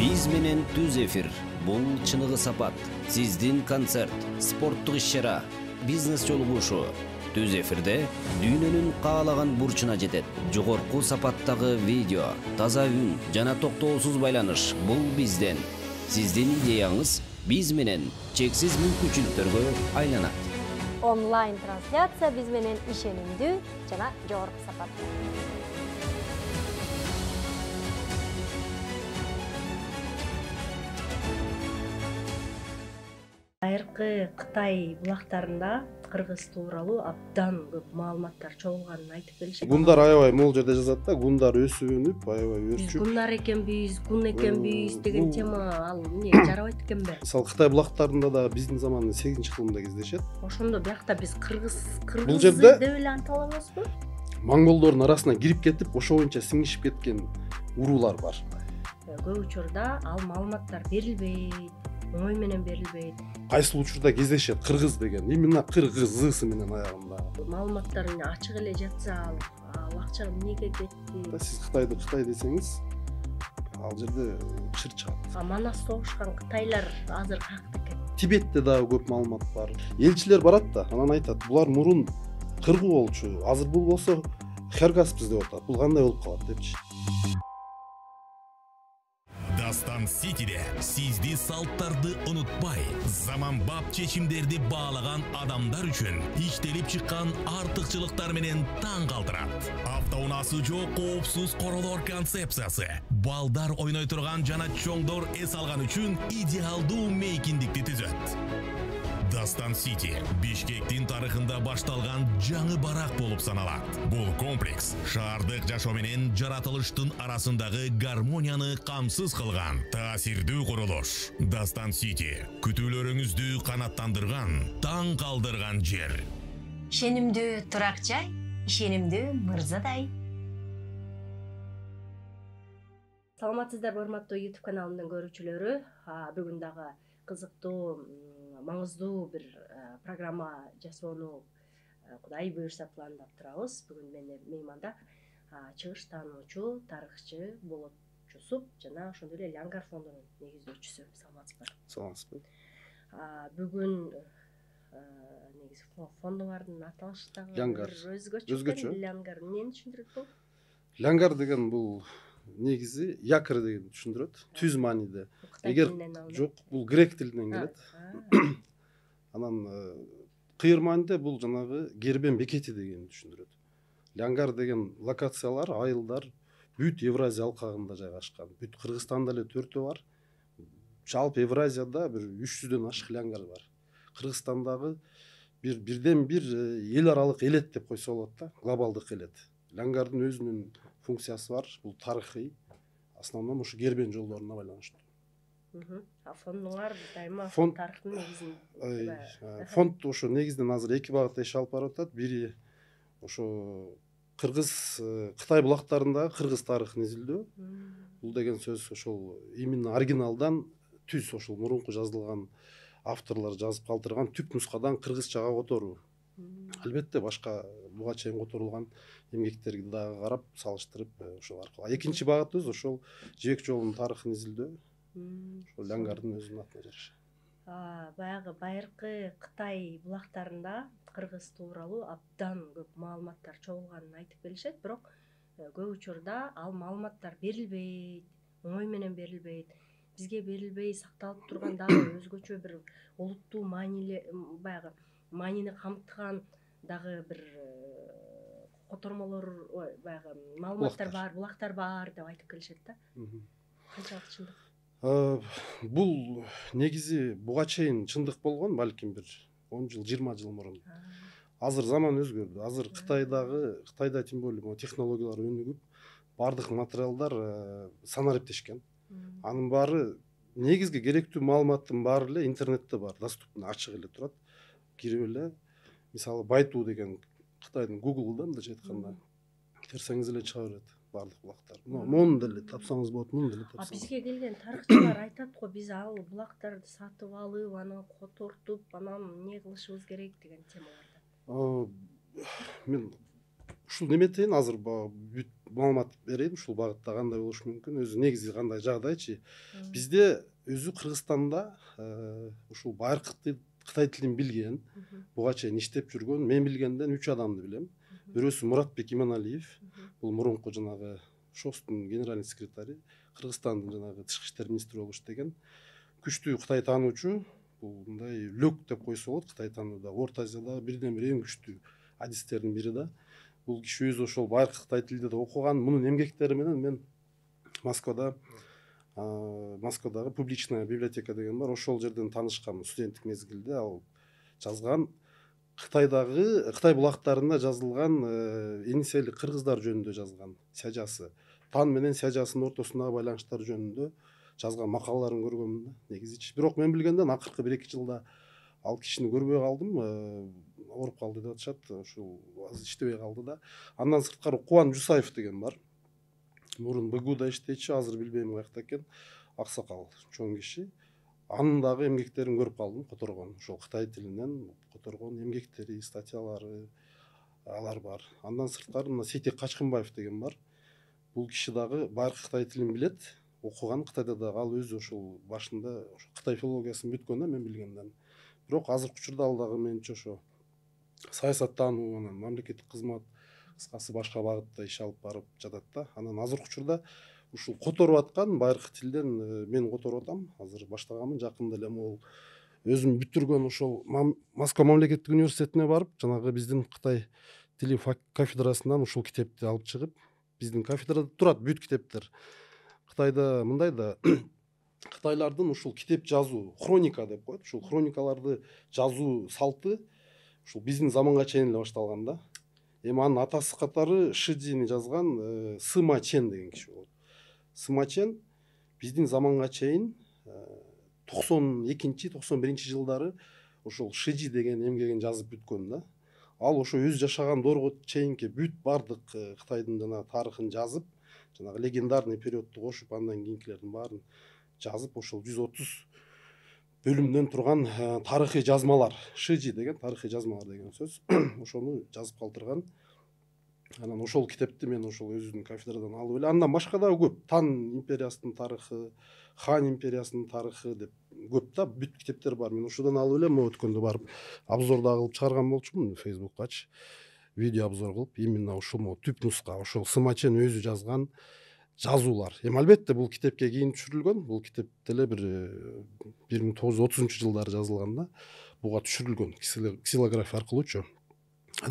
Биз менен түз эфир. Бул чыныгы сапат. Сиздин концерт, спорттук иш-чара, бизнес жолугушуу. Түз эфирде дүйнөнүн каалаган бурчуна жетет. Жогорку сапаттагы видео, таза үн жана токтоосуз байланыш. Бул бизден. Сиздин идеяңыз биз менен чексиз мүмкүнчүлүктөргө айланат. Онлайн трансляция биз менен ишенимдүү жана жогорку сапатта. Айркы Кытай булактарында кыргыз тууралуу абдан көп маалыматтар чогулганын айтып келишет. Гундар аябай могул жерде жазат да, гундар өсүп өнүп, аябай өрчүп. Гундар экенбиз, гун экенбиз деген тема ал эмне жарабайт экенби? Мисалы Кытай булактарында да биздин замандын 8-кылымында кездешет. Ошондо биякта биз кыргыз Бул жерде деп эле анталабызбы? монголдордун арасына кирип кетип, ошо боюнча сиңишип кеткен уруулар бар. Көп учурда ал маалыматтар берилбейт, оңой менен берилбейт. Кайсыл учурда кездешет кыргыз деген, именно кыргызысы менен аягында. Маалыматтар ачык эле жатса, ал акча эмнеге кетти? Сиз Кытайды Кытай десеңиз, ал жерде чыр чыгат. Манас согушкан кытайлар азыр каякта экен? Тибетте дагы көп маалымат бар. Элчилер барат да, анан айтат, булар мурун кыргыз болчу, азыр бул болсо Хергаспиз деп атат. Бул кандай болуп калат депчи. Дастан Ситиде сизди салттарды унутпай, заманбап чечимдерди баалаган адамдар үчүн иштелип чыккан артыкчылыктар менен таң калтырат. Автоунаасы жок коопсуз королор концепциясы, балдар ойной турган жана чоңдор эс алган үчүн идеалдуу мейкиндикти түзөт. Дастан Сити Бишкектин тарыхында башталган жаңы барак болуп саналат. Бул комплекс шаардык жашоо менен жаратылыштын арасындагы гармонияны камсыз кылган таасирдүү курулуш. Дастан Сити күтүүлөрүңүздү канаттандырган, таң калдырган жер. Ишенимдүү турак жай, ишенимдүү мырзадай. Саламатсыздарбы, урматтуу YouTube каналымдын көрүүчүлөрү. Бүгүн дагы кызыктуу, маңыздуу бир программа жасоону Кудай буюрса пландап турабыз. Бүгүн менин мейманда чыгыш таануучу, тарыхчы, Болот Жусуп жана ошондой эле Лянгар фондунун негиздөөчүсү. Саламатсызбы? Саламатсызбы. Бүгүн негизи фондуңардын аталышы дагы Лянгар. өзгөчө. Лянгар эмнени түшүндүрөт бул? Лянгар деген бул негизи якорь деген түшүндүрөт. Түз мааниде. Эгер жок, бул грек тилинен келет. Анан кыйыр мааниде бул жанагы кербен бекети деген түшүндүрөт. Лянгар деген локациялар, айылдар бүт Евразия алкагында жайгашкан. Бүт Кыргызстанда эле 4 бар. Жалпы Евразияда бир 300дөн ашык лянгар бар. Кыргызстандагы бирден бир эл аралык элет деп койсо болот да, глобалдык элет. Лянгардын өзүнүн функциясы бар. Бул тарыхый, основном ушу кербен жолдоруна байланыштуу. Фондуңар дайыма тарыхтын негизин. Фонд ошо негизден азыр 2 багытта иш алып барып атат. Бири ошо кыргыз Кытай булактарындагы кыргыз тарыхын изилдөө. Бул деген сөз ошол именно оригиналдан түз ошол мурунку жазылган авторлор жазып калтырган түп нускадан кыргызчага которуу. Албетте башка буга чейин которулган эмгектерди дагы карап, салыштырып ошол аркылуу. Экинчи багытыбыз ошол жибек жолунун тарыхын изилдөө. Ошол Лянгардын өзүнүн атына жараша. Баягы байыркы Кытай булактарында кыргыз тууралуу абдан көп маалыматтар чогулганын айтып келишет, бирок көп учурда ал маалыматтар берилбейт, оңой менен берилбейт. Бизге берилбей сакталып турган дагы өзгөчө бир олуттуу баягы маанини камтыган дагы бир котормолор, баягы маалыматтар бар, булактар бар деп айтып келишет да. Канчалык чындык? Бул негизи буга чейин чындык болгон, балким бир 10 жыл, 20 жыл мурун. Азыр заман өзгөрдү. Азыр Кытайда тем более технологиялар өнүгүп, бардык материалдар санариптешкен. Анын баары негизги керектүү маалыматтын баары эле интернетте бар, доступный, ачык эле турат. Кирип эле, мисалы Байту деген Кытайдын Google'дан мындайча айтканда терсеңиз эле чыга берет бардык булактар. Мону деле тапсаңыз болот, муну деле тапсаңыз. Бизге келген тарыхчылар айтат го, биз ал булактарды сатып алып, анан котортуп, анан эмне кылышыбыз керек деген темаларда. Мен ушул неметейин азыр бүт маалымат берейин ушул багытта кандай болушу мүмкүн, өзү негизи кандай жагдайчы. Бизде өзү Кыргызстанда ушул байыркы Кытай тилин билген, буга чейин иштеп жүргөн, мен билгенден 3 адамды билем. Бирөөсү Муратбек Иманалиев, бул мурунку жанагы ШОСтун генеральный секретари, Кыргызстандын жанагы тышкы иштер министри болуп иштеген. Күчтүү Кытай таануучу, бул мындай лөк деп койсо болот, Кытай таанууда Орто Азияда бирден бир эң күчтүү адистердин бири да. Бул киши өзү ошол байыркы Кытай тилинде да окуган. Мунун эмгектери менен мен Москвадагы публичная библиотека деген бар, ошол жерден таанышкам студенттик мезгилде. Ал жазган Кытай булактарында жазылган Энисейлик кыргыздар жөнүндө жазган сяжасы, Тан менен сяжасынын ортосундагы байланыштар жөнүндө жазган макалаларын көргөмүн да негизичи. Бирок мен билгенден акыркы 1-2 жылда ал кишини көрбөй калдым, ооруп калды деп атышат, ушул азыр иштебей калды да. Андан сырткары Кубан Жусаев деген бар. Мурун БГУда иштечү, азыр билбейм каякта экен, аксакал, чоң киши. Анын дагы эмгектерин көрүп калдым, которгон. Ошол Кытай тилинен которгон эмгектери, статьялары алар бар. Андан сырткары мына Сейтек Качкынбаев деген бар. Бул киши дагы байыркы Кытай тилин билет, окуган. Кытайда дагы ал өзү ошол башында Кытай филологиясын бүткөн да, мен билгенден. Бирок азыркы учурда ал дагы менимче ошо саясаттануу, анан мамлекеттик кызмат, кыскасы башка багытта иш алып барып жатат да. Анан азыркы учурда ушул которуп аткан байыркы тилден мен которуп атам. Азыр баштаганмын, жакында эле могул өзүм бүтүргөн ошол Москва мамлекеттик университетине барып, жанагы биздин Кытай тили кафедрасынан ушул китепти алып чыгып, биздин кафедрада турат бүт китептер. Кытайда мындай да Кытайлардын ушул китеп жазуу, хроника деп коет, ушул хроникаларды жазуу салты ушул биздин заманга чейин эле башталган да. Эми анын атасы катары Шидини жазган Сыма Чен деген киши болот. Сыма Чен биздин заманга чейин 92-91 жылдары ошол Шижи деген эмгегин жазып бүткөн да. Ал ошо өзү жашаган доорго чейинки бүт бардык Кытайдын жана тарыхын жазып, жанагы легендарный периодду кошуп, андан кийинкилердин баарын жазып, ошол 130 бөлүмдөн турган тарыхый жазмалар, Шижи деген тарыхый жазмалар деген сөз, ошону жазып калтырган. Анан ошол китепти мен ошол өзүнүн кафедрадан алып эле, андан башка дагы көп, Тан империясынын тарыхы, Хан империясынын тарыхы деп көп да, бүт китептер бар. Мен ошодон алып эле могу өткөндө барып обзор да кылып чыгарган болчумун Facebook'качы. Видео обзор кылып, именно ушул түп нуска, ошол Сыма Чен өзү жазган жазуулар. Эми албетте бул китепке кийин түшүрүлгөн. Бул китеп деле бир 1930 жылдары жазылган да. Буга түшүрүлгөн ксилография аркылуучу.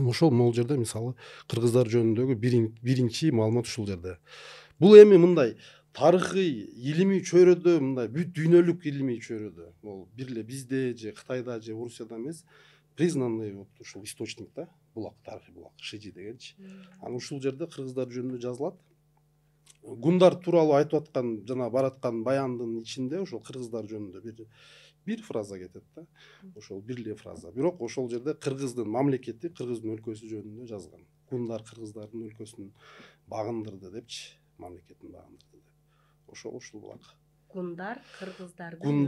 Ошол могул жерде мисалы кыргыздар жөнүндөгү биринчи маалымат ушул жерде. Бул эми мындай тарыхый илимий чөйрөдө, мындай бүт дүйнөлүк илимий чөйрөдө, бул бир эле бизде же Кытайда же Орусияда эмес, признанный вот ушул источник да, булак, тарыхый булак, Шижи дегенчи. Анан ушул жерде кыргыздар жөнүндө жазылат. Гундар тууралуу айтып аткан, жана бараткан баяндын ичинде ошол кыргыздар жөнүндө бир фраза кетет да. Ошол бир эле фраза. Бирок ошол жерде кыргыздын мамлекети, кыргыздын өлкөсү жөнүндө жазган. Гундар кыргыздардын өлкөсүн багындырды депчи, мамлекетин багындырды деп. Ошол булак. Гундар кыргыздардын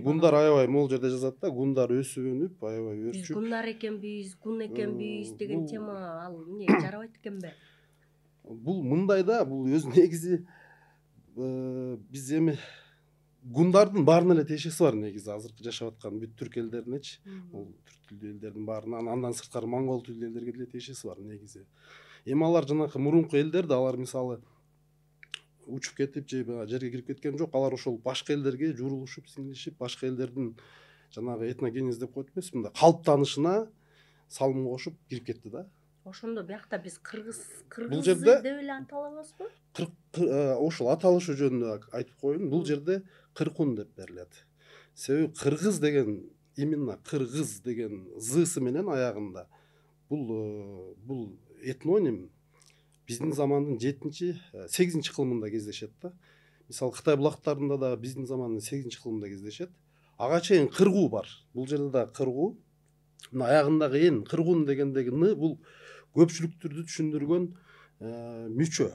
Гундар аябай могул жерде жазат да, гундар өсүп өнүп, аябай өрчүп. Биз гундар экенбиз, гун экенбиз деген тема ал эмне жарабайт экенби? Бул мындай да, бул өзү негизи биз эми гундардын баарына эле тиешеси бар негизи, азыркы жашап аткан бүт түрк элдеринечи, бул түрк тилдүү элдердин баарына, андан сырткары монгол тилдүү элдерге деле тиешеси бар негизи. Эми алар жанакы мурунку элдер да, алар мисалы учуп кетип же жерге кирип кеткен жок, алар ошол башка элдерге журулушуп, сиңилишип, башка элдердин жанагы этногенез деп коет эмеспи, мындай калыптанышына салым кошуп кирип кетти да. Ошондо биякта биз кыргыз жерде деп эле аталабызбы? Ошол аталышы жөнүндө айтып коеюн. Бул жерде кыркун деп берилет. Себеби кыргыз деген, именно кыргыз деген зысы менен аягында бул этноним биздин замандын 7-8 кылымында кездешет да. Мисалы Кытай булактарында да биздин замандын 8 кылымында кездешет. Ага чейин кыргуу бар. Бул жерде да кыргуу. Мына аягындагы эн кыргун дегендеги ны бул көпчүлүктүрдү түшүндүргөн мүчө.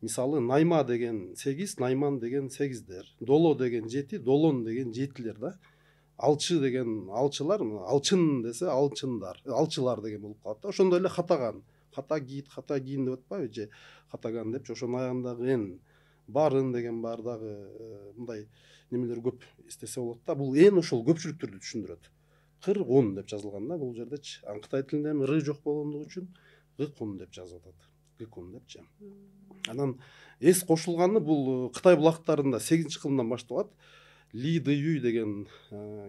Мисалы найма деген 8, найман деген 8дер. Доло деген 7, долон деген 7лер да. Алчы деген алчылар, алчын десе алчындар, алчылар деген болуп калат да. Ошондой эле катаган, хатагин деп атпайбы же хатаган депчи, ошонун аягындагы эн барын деген бар дагы мындай немелер көп эстесе болот да. Бул эн ошол көпчүлүктөрдү түшүндүрөт. Кыргун деп жазылган да бул жердечи. Кытай тилинде эми ры жок болгондугу үчүн гыкун деп жазылып атат. Гыкун депчи. Анан эс кошулганы бул Кытай булактарында 8-кылымдан башталат. Ли Дэюй деген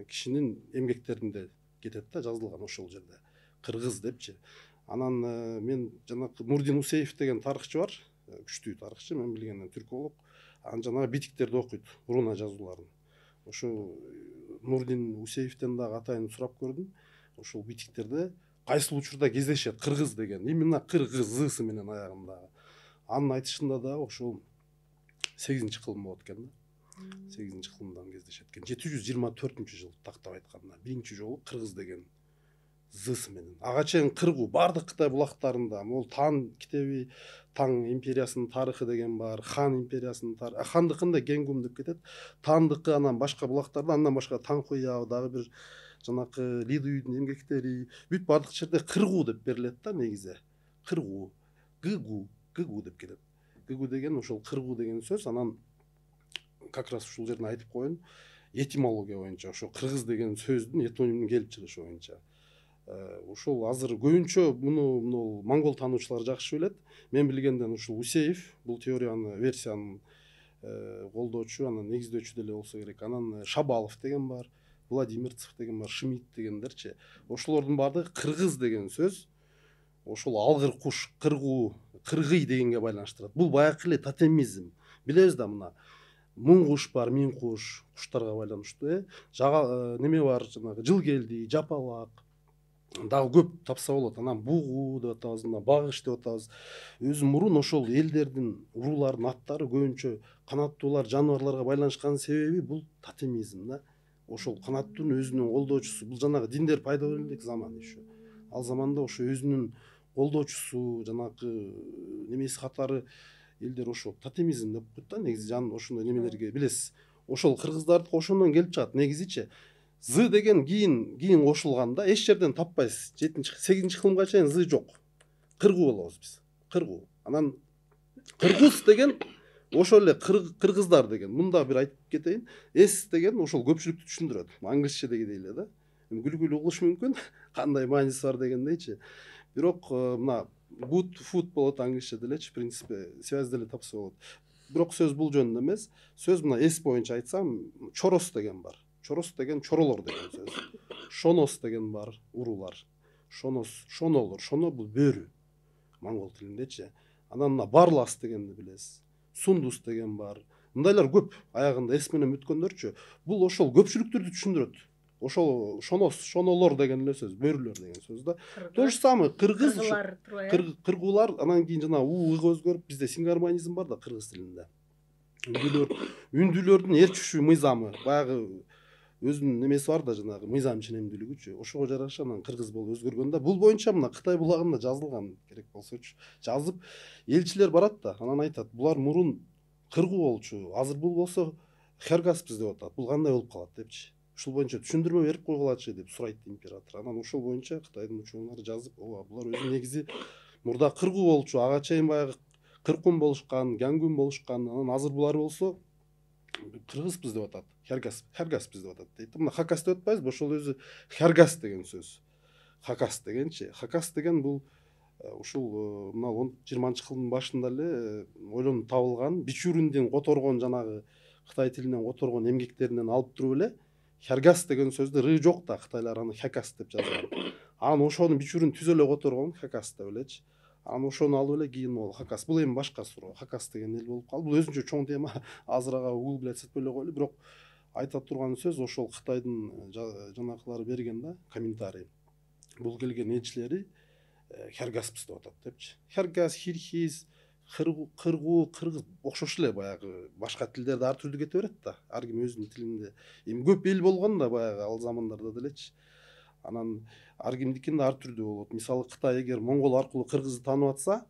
кишинин эмгектеринде кетет да, жазылган ошол жерде. Кыргыз депчи. Анан мен жанакы Нурдин Усеев деген тарыхчы бар, күчтүү тарыхчы, мен билгенден түрколог. Анан жанагы битиктерди окуйт, руна жазууларын. Ошо Нурдин Усеевден дагы атайын сурап көрдүм. Ошол битиктерде кайсыл учурда кездешет кыргыз деген, именно кыргызысы менен аягындагы. Анын айтышында да ошол 8-кылым болот экен да. 8-кылымдан кездешет экен. 724-жыл тактап айтканда биринчи жолу кыргыз деген зысы менен. Ага чейин кыргуу бардык Кытай булактарында, могул Тан китеби, Таң империясынын тарыхы деген бар, Хан империясынын тарыхы. Хандыкында Генгум деп кетет. Тандыкы анан башка булактарда, андан башка Таңкуя, дагы бир жанакы Ли Дэюйдун эмгектери, бүт бардык жерде кыргуу деп берилет да негизи. Кыргуу, гыгу деп келет. Гыгу деген ошол кыргуу деген сөз. Анан как раз ушул жерден айтып коеюн, этимология боюнча ошо кыргыз деген сөздүн этонимдин келип чыгышы боюнча. Ошол азыр көбүнчө муну монгол таануучулар жакшы билет. Мен билгенден ушул Усеев бул теорияны, версияны колдоочу, анан негиздөөчү деле болсо керек. Анан Шабалов деген бар, Владимирцев деген бар, Шмидт дегендерчи. Ошолордун баардыгы кыргыз деген сөз ошол алгыр куш, кыргуу, кыргый дегенге байланыштырат. Бул баягы эле тотемизм. Билебиз да мына муң куш бар, миң куш, куштарга байланыштуу, жага неме бар, жанагы жылгелди, жапалак, дагы көп тапса болот. Анан бугу деп атабыз, мына багыш деп атабыз. Өзү мурун ошол элдердин, уруулардын аттары көбүнчө канаттуулар, жаныбарларга байланышкан себеби бул тотемизм да. Ошол канаттын өзүнүн колдоочусу, бул жанагы диндер пайда болгон элек заман еще. Ал заманда ошо өзүнүн колдоочусу, жанакы немеси катары элдер ошо тотемизм деп коет да. Негизи жан ошондой немелерге билесиз. Ошол кыргыздардыкы ошондон келип чыгат негизичи. Зы деген кийин кошулганда эч жерден таппайсыз. 8-кылымга чейин зы жок. Кыргуу болобуз биз. Кыргуу. Анан кыргыз деген ошол эле кыргыздар деген. Мында бир айтып кетейин. Эс деген ошол көпчүлүктү түшүндүрөт. Англисчедегидей эле да. Күлгүлүү угулуш мүмкүн. Кандай мааниси бар дегендейчи. Бирок мына good food болот англисчеде элечи, в принципе, связь деле тапса болот. Бирок сөз бул жөнүндө эмес. Сөз мына эс боюнча айтсам, чорос деген бар. Чорос деген чоролор деген сөз. Шонос деген бар, уруулар. Шонос, шонолор. Шоно бул бөрү. Монгол тилиндечи. Анан мына барлас дегенди билесиз. Сундус деген бар. Мындайлар көп аягында эс менен бүткөндөрчү. Бул ошол көпчүлүктөрдү түшүндүрөт. Ошол шонос, шонолор деген эле сөз, бөрүлөр деген сөз да. То же самое кыргыз, кыргуулар, анан кийин жана ыг өзгөрүп, бизде сингармонизм бар да кыргыз тилинде. Үндүлөрдүн эрчүшүү мыйзамы, баягы өзүнүн немеси бар да, жанагы мыйзам ченемдүүлүгүчү. Ошого жараша анан кыргыз болуп өзгөргөн да. Бул боюнча мына Кытай булагында жазылган, керек болсочу. Жазып элчилер барат да, анан айтат, булар мурун кыргуу болчу, азыр бул болсо хергаспиз деп атат. Бул кандай болуп калат депчи. Ушул боюнча түшүндүрмө берип койгулачы деп сурайт император. Анан ошол боюнча Кытайдын учуңдары жазып, ооба булар өзү негизи мурда кыргуу болчу, ага чейин баягы кыркун болушкан, гангун болушкан. Анан азыр булар болсо кыргызбыз деп атат. Хергаспиз деп атат дейт. Мына хакас деп атпайбызбы? Ошол өзү хергас деген сөз. Хакас дегенчи. Хакас деген бул ушул мына 20-кылымдын башында эле ойлонуп табылган, Бичүрүндүн которгон жанагы Кытай тилинен которгон эмгектеринен алып туруп эле хергас деген сөздү ры жок да, кытайлар аны хакас деп жазган. Анан ошону Бичүрүн түз эле которгон, хакас деп элечи. Анан ошону алып эле кийин могул хакас. Бул эми башка суроо. Хакас деген эл болуп калды. Бул өзүнчө чоң тема. Азыр ага углублять этпей эле коелу, бирок айта турган сөз ошол Кытайдын жанакылары берген да, комментарий. Бул келген элчилери хергаспиз деп атат депчи. Хергас, хирхиз, кыргуу, кыргыз окшош эле баягы башка тилдерде ар түрдүү кете берет да. Ар ким өзүнүн тилинде. Эми көп эл болгон да баягы ал замандарда делечи. Анан ар кимдикинде ар түрдүү болот. Мисалы Кытай эгер монгол аркылуу кыргызды таанып атса,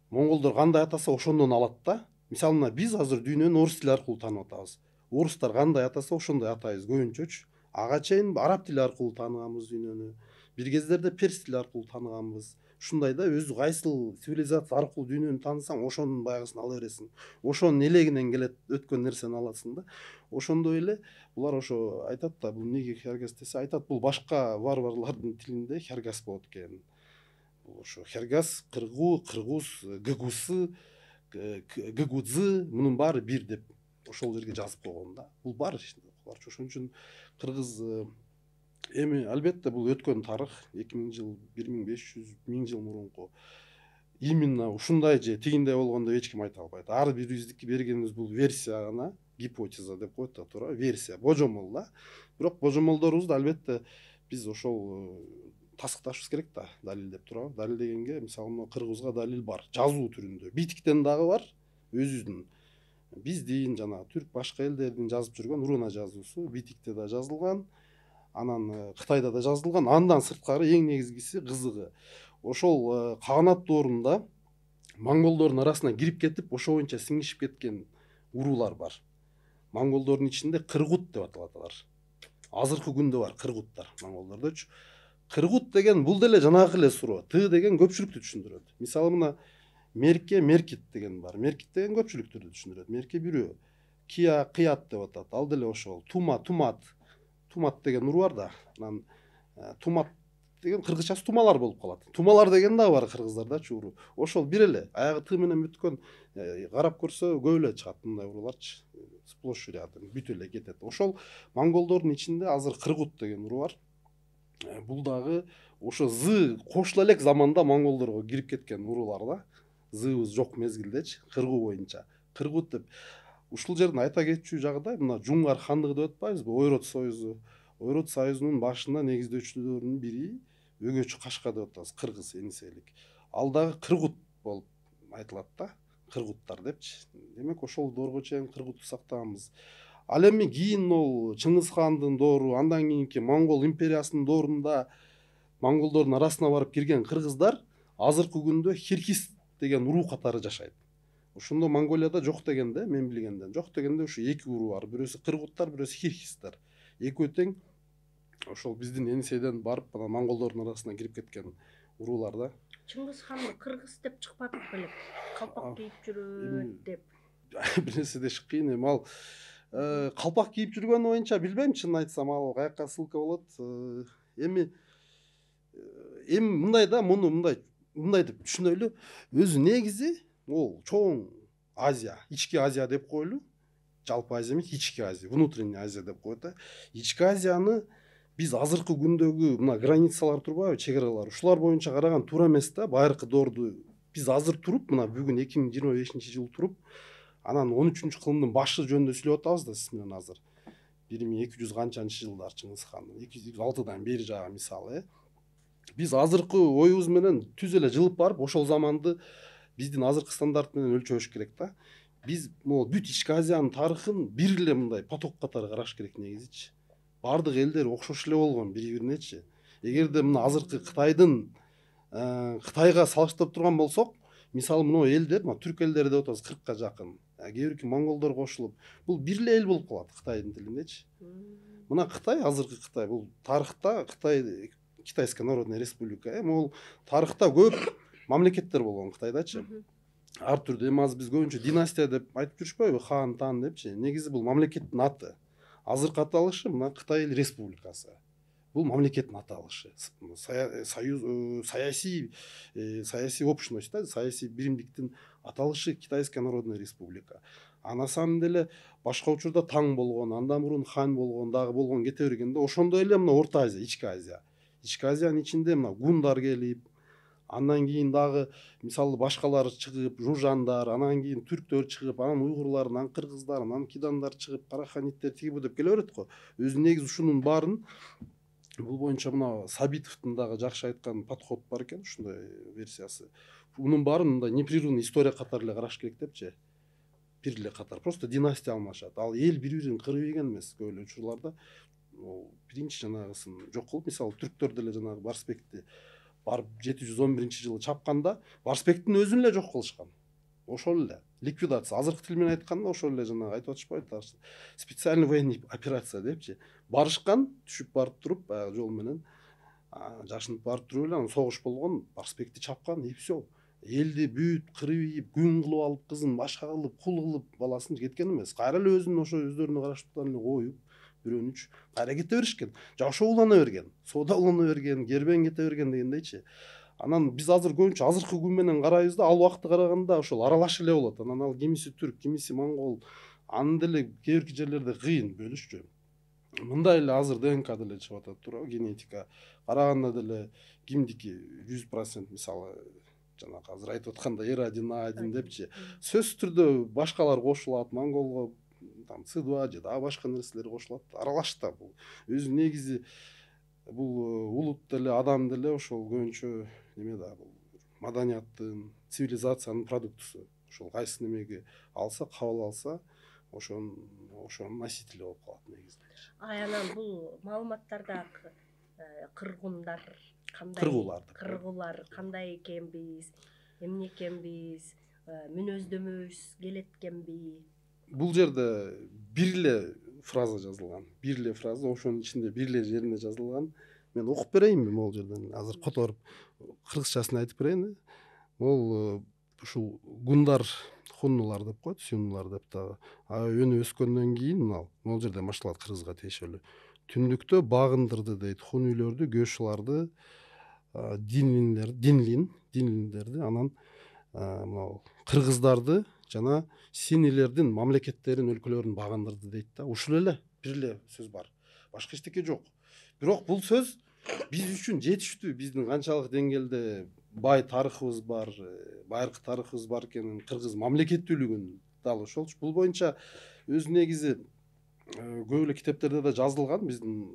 монголдор кандай атаса ошондон алат да. Мисалы мына биз азыр дүйнөнү орус тили аркылуу таанып атабыз. Орустар кандай атаса ошондой атайбыз көбүнчөчү. Ага чейин араб тили аркылуу тааныганбыз дүйнөнү. Бир кездерде перс тили аркылуу тааныганбыз. ушундай да өзү кайсыл цивилизация аркылуу дүйнөнү таанысаң ошонун баягысын ала бересиң, ошонун элегинен келет өткөн нерсени аласың да. Ошондой эле булар ошо айтат да, бул эмнеге хергас десе, айтат бул башка варварлардын тилинде хергас болот экен. Бул ошо хергас, кыргуз, гыгусы, гыгудзы мунун баары бир деп ошол жерге жазып койгон да. Бул бар ошон үчүн кыргыз эми албетте бул өткөн тарых 2000 жыл, 1500, 1000 жыл мурунку именно ушундай же тигиндей болгон деп эч ким айта албайт. Ар бирибиздики бергенибиз бул версия гана, гипотеза деп коет да туура, версия, божомол да. Бирок божомолдорубузду албетте биз ошол тасыкташыбыз керек да, далилдеп туурабы. Далилдегенге мисалы мына кыргызга далил бар, жазуу түрүндө. Битиктен дагы бар, өзүбүздүн биздин жана түрк башка элдердин жазып жүргөн руна жазуусу битикте да жазылган, анан Кытайда да жазылган. Андан сырткары эң негизгиси кызыгы ошол каганат доорунда монголдордун арасына кирип кетип, ошо боюнча сиңишип кеткен уруулар бар. Монголдордун ичинде кыргут деп аталат алар. Азыркы күндө бар кыргуттар монголдордочу. Кыргут деген бул деле жанагы эле суроо. Ты деген көпчүлүктү түшүндүрөт. Мисалы мына мерке, меркит деген бар. Меркит деген көпчүлүктү түшүндүрөт. Мерке бирөө. Кия, кыят деп атат. Ал деле ошол. Тума, тумат. Тумат деген уру бар да. Анан тумат деген кыргызчасы тумалар болуп калат. Тумалар деген дагы бар кыргыздардачы уру. Ошол бир эле. Аягы ты менен бүткөн карап көрсө көп эле чыгат мындай уруларчы. Сплошь рядом бүт эле кетет. Ошол монголдордун ичинде азыр кыргут деген уру бар. Бул дагы ошо зы кошула элек заманда монголдорго кирип кеткен урулар да. Зыбыз жок мезгилдечи, кыргуу боюнча. Кыргут деп ушул жердин айта кетчү жагы мына Жуңгар хандыгы деп атпайбызбы? Ойрот союзу. Ойрот союзунун башында негиздөөчүлөрүнүн бири Өгөчү Кашка деп атабыз, кыргыз энисейлик. Ал дагы кыргут болуп айтылат да, кыргуттар депчи. Демек ошол доорго чейин кыргутту сактаганбыз. Ал эми кийин ол Чыңгыз хандын доору, андан кийинки Монгол империясынын доорунда монголдордун арасына барып кирген кыргыздар азыркы күндө Хиркис деген уруу катары жашайт. Ошондо Монголияда жок дегенде, мен билгенден жок дегенде ушу эки уруу бар. Бирөөсү кыргуттар, бирөөсү хиркистер. Экөө тең ошол биздин Енисейден барып анан монголдордун арасына кирип кеткен уруулар да. Чыңгыз ханды кыргыз деп чыкпадык белек. Калпак кийип жүрөт деп. Бир нерсе дешик кыйын эми ал калпак кийип жүргөнү боюнча билбейм, чынын айтсам, ал каяка ссылка болот. Эми мындай да, муну мындай деп түшүнөлү. Өзү негизи ол чоң Азия, ички Азия деп коелу. Жалпы Азия эмес, ички Азия, внутренняя Азия деп коет да. Ички Азияны биз азыркы күндөгү мына границалар турбайбы, чек-аралар, ушулар боюнча караган туура эмес да. Байыркы доорду биз азыр туруп, мына бүгүн 2025-жыл туруп, анан 13-кылымдын башы жөнүндө сүйлөп атабыз да сиз менен азыр. 1200 канчанчы жылдар Чыңгыз хандын, 206-дан бери жагы мисалы. Биз азыркы оюбуз менен түз эле жылып барып, ошол заманды биздин азыркы стандарт менен өлчөш керек да. Биз могу бүт ички Азиянын тарыхын бир эле мындай поток катары караш керек негизичи. Бардык элдер окшош эле болгон бири-биринечи. Эгерде мына азыркы Кытайдын Кытайга салыштырып турган болсок, мисалы мына элдер, мына түрк элдери деп атабыз 40-ка жакын. Кээ бирки монголдор кошулуп, бул бир эле эл болуп калат Кытайдын тилиндечи. Мына Кытай, азыркы Кытай, бул тарыхта Кытай Китайская Народная Республика, бул тарыхта көп мамлекеттер болгон Кытайдачы. Ар түрдүү, эми азыр биз көбүнчө династия деп айтып жүрүшпөйбү, хан, тан депчи. Негизи бул мамлекеттин аты. Азыркы аталышы мына Кытай Республикасы. Бул мамлекеттин аталышы. Союз, саясий общность да, саясий биримдиктин аталышы Китайская Народная Республика. А на самом деле башка учурда таң болгон, андан мурун хан болгон, дагы болгон кете бергенде ошондой эле мына Орто Азия, Ички Азия. Ички Азиянын ичинде мына гундар келип, андан кийин дагы мисалы башкалар чыгып, жужандар, анан кийин түрктөр чыгып, анан уйгурлар, анан кыргыздар, анан кидандар чыгып, караханиттер тиги бу деп келе берет го. Өзү негизи ушунун баарын бул боюнча мына Сабитовдун дагы жакшы айткан подход бар экен, ушундай версиясы. Мунун баарын мындай непрерывный история катары эле караш керек депчи. Бир эле катар, просто династия алмашат. Ал эл бири-бирин кырып ийген эмес көп эле учурларда. Биринчи жанагысын жок кылып, мисалы түрктөр деле жанагы Барсбекти барып 711-жылы чапканда Барсбектин өзүн эле жок кылышкан. Ошол эле ликвидация. Азыркы тил менен айтканда ошол эле жанагы айтып атышпайбы? Специальный военный операция депчи. Барышкан, түшүп барып туруп, жол менен жашынып барып туруп эле анан согуш болгон, проспектти чапкан, и все. Элди бүт кырыйып, күн кылып алып, кызын башка кылып, кул кылып, баласын кеткен эмес. Кайра эле өзүнүн ошо өздөрүнө караштуудан эле коюп, бирөөнү үч кайра кете беришкен. Жашоо улана берген, соода улана берген, кербен кете берген дегендейчи. Анан биз азыр көбүнчө азыркы күн менен карайбыз да, ал убакытты караганда ошол аралашып эле болот. Анан ал кимиси түрк, кимиси монгол, аны деле кээ бир жерлерде кыйын бөлүшчү. Мындай эле азыр ДНК деле чыгып атат туурабы, генетика караганда деле кимдики 100% мисалы жанагы азыр айтып аткандай R1, A1 депчи сөзсүз түрдө башкалар кошулат, монголго там C2 же дагы башка нерселер кошулат. Аралаш да бул. Өзү негизи бул улут деле, адам деле ошол көбүнчө неме да, бул маданияттын, цивилизациянын продуктусу. Ошол кайсы немеге алса, кабыл алса, ошонун носители болуп калат негизинде. Анан бул маалыматтарда кыргындар кандай, кыргуулар кандай экенбиз, эмне экенбиз, мүнөздөмөбүз келет экенби? Бул жерде бир эле фраза жазылган. Бир эле фраза, ошонун ичинде бир эле жеринде жазылган. Мен окуп берейинби могул жерден? Азыр которуп кыргызчасын айтып берейин. Ол ушул гундар, хуннулар деп коет, сюннулар деп дагы. Өнүп өскөндөн кийин могул жерде башталат кыргызга тиешелүү. Түндүктө багындырды дейт, хун үйлөрдү, гөшуларды, динлиндерди, анан могу кыргыздарды жана синилердин мамлекеттерин, өлкөлөрүн багындырды дейт да. Ушул эле бир эле сөз бар. Башка эчтеке жок. Бирок бул сөз биз үчүн жетиштүү. Биздин канчалык деңгээлде бай тарыхыбыз бар, байыркы тарыхыбыз бар экенин, кыргыз мамлекеттүүлүгүн дал ошолчу. Бул боюнча өз негизи көп эле китептерде да жазылган, биздин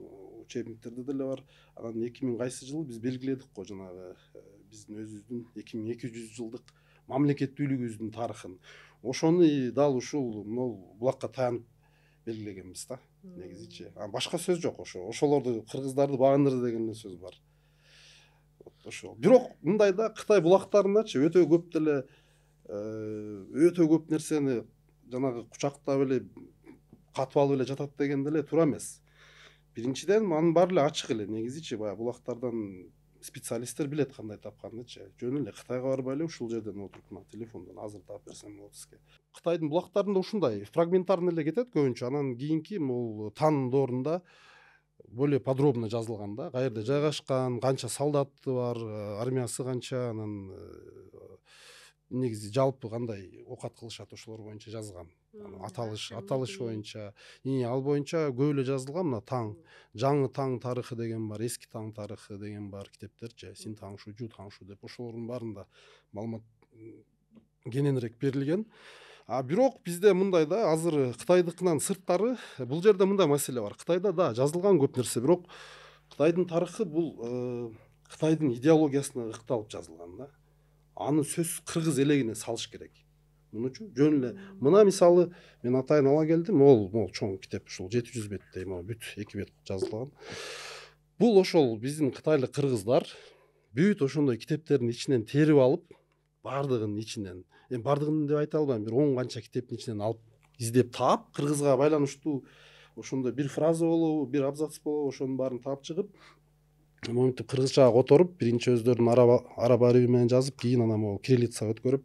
учебниктерде деле бар. Анан 2000 кайсы жылы биз белгиледик го жанагы биздин өзүбүздүн 2200 жылдык мамлекеттүүлүгүбүздүн тарыхын. Ошону дал ушул булакка таянып белгилегенбиз да, негизичи. Башка сөз жок ошо. Ошолорду кыргыздарды багындырды деген сөз бар. Ошол. Бирок мындай да, Кытай булактарындачы өтө көп нерсени жанагы кучактап эле катып алып эле жатат деген деле туура эмес. Биринчиден анын баары эле ачык эле, негизичи баягы булактардан специалисттер билет кандай тапкандычы. Жөн эле Кытайга барбай эле ушул жерден отуруп мына телефондон азыр таап берсем болот сизге. Кытайдын булактарында ушундай фрагментарный эле кетет көбүнчө. Анан кийинки могул таанын доорунда более подробно жазылган да, каерде жайгашкан, канча солдаты бар, армиясы канча, анан негизи жалпы кандай окат кылышат ошолор боюнча жазган. Аталыш боюнча, ал боюнча көп эле жазылган. Мына таң, жаңы таң тарыхы деген бар, эски таң тарыхы деген бар китептерчи, Син Таңшу, Жу Таңшу деп ошолордун баарында маалымат кененирээк берилген. Бирок бизде мындай да, азыр Кытайдыкынан сырткары бул жерде мындай маселе бар. Кытайда да жазылган көп нерсе, бирок Кытайдын тарыхы бул Кытайдын идеологиясына ыкталып жазылган да. Аны сөз кыргыз элегине салыш керек. Мунучу жөн эле мына мисалы мен атайын ала келдим, ол чоң китеп, ушул 700 беттей бүт 2 бет жазылган. Бул ошол биздин кытайлык кыргыздар бүт ошондой китептердин ичинен терип алып, бардыгынын ичинен, бардыгын деп айта албайм, бир 10 канча китептин ичинен алып издеп таап, кыргызга байланыштуу ошондой бир фраза болобу, бир абзац болобу, ошонун баарын таап чыгып, монтип кыргызчага которуп, биринчи өздөрүнүн араб арабы менен жазып, кийин анан могу кириллицага өткөрүп